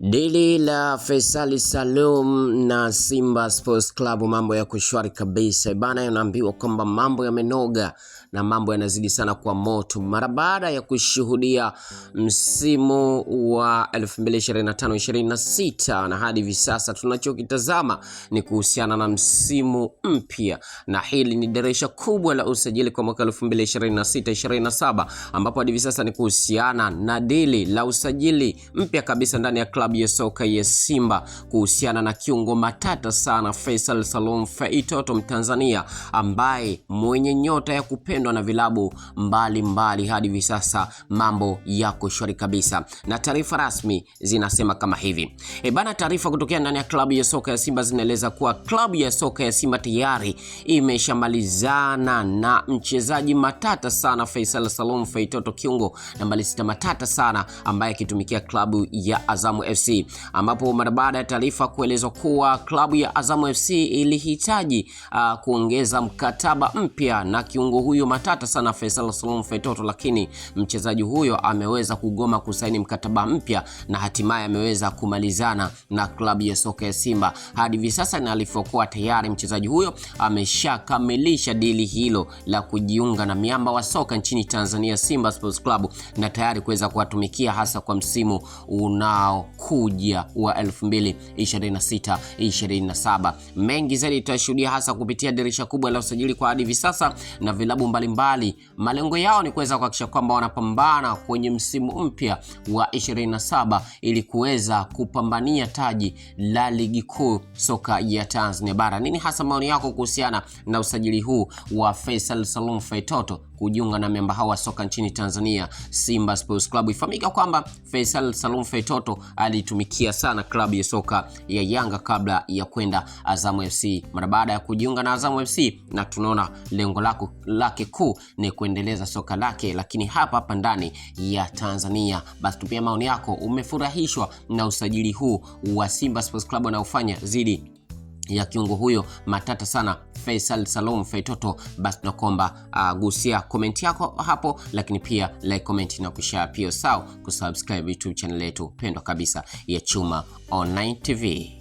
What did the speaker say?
Dili la Faisal Salum na Simba Sports Club, mambo ya kushwari kabisa bana. Yanaambiwa kwamba mambo yamenoga na mambo yanazidi sana kwa moto mara baada ya kushuhudia msimu wa 2025-26 na hadi hivi sasa tunachokitazama ni kuhusiana na msimu mpya, na hili ni dirisha kubwa la usajili kwa mwaka 2026-27 ambapo hadi hivi sasa ni kuhusiana na dili la usajili mpya kabisa ndani ya klabu ya soka ya Simba kuhusiana na kiungo matata sana Faisal Salum Feitoto, Mtanzania ambaye mwenye nyota ya kupendwa na vilabu mbalimbali. Hadi hivi sasa mambo yako shwari kabisa na taarifa rasmi zinasema kama hivi. Bana, taarifa kutokea ndani ya klabu ya soka ya Simba zinaeleza kuwa klabu ya soka ya Simba tayari imeshamalizana na mchezaji matata sana Faisal Salum Feitoto, kiungo nambari 6 matata sana ambaye akitumikia klabu ya Azam FC, ambapo mara baada ya taarifa kuelezwa kuwa klabu ya Azam FC ilihitaji kuongeza mkataba mpya na kiungo huyo matata sana Faisal Salum Feitoto, lakini mchezaji huyo ameweza kugoma kusaini mkataba mpya na hatimaye ameweza kumalizana na klabu ya soka ya Simba. Hadi hivi sasa na alifokuwa tayari mchezaji huyo ameshakamilisha dili hilo la kujiunga na miamba wa soka nchini Tanzania, Simba Sports Club, na tayari kuweza kuwatumikia hasa kwa msimu unaokuja wa 2026-27. Mengi zaidi tutashuhudia hasa kupitia dirisha kubwa la usajili kwa hadi hivi sasa, na vilabu mbalimbali malengo yao ni kuweza kuhakikisha kwamba wanapambana kwenye msimu mpya wa 27 ili kuweza kupambania taji la ligi kuu soka ya Tanzania bara. Nini hasa maoni yako kuhusiana na usajili huu wa Faisal Salum Feitoto kujiunga na memba hawa soka nchini Tanzania, Simba Sports Club? Ifahamika kwamba Faisal Salum Feitoto alitumikia sana klabu ya soka ya Yanga kabla ya kwenda Azam FC. Mara baada ya kujiunga na Azam FC, na tunaona lengo lake kuu ni kuendeleza soka lake lakini hapa ndani ya Tanzania. Basi tupia maoni yako, umefurahishwa na usajili huu wa Simba Sports Club unaofanya zidi ya kiungo huyo matata sana Faisal Salum Feitoto? Basi tunakomba gusia comment yako hapo, lakini pia like, comment na kushare pia, sawa kusubscribe YouTube channel yetu pendwa kabisa ya Chuma Online TV.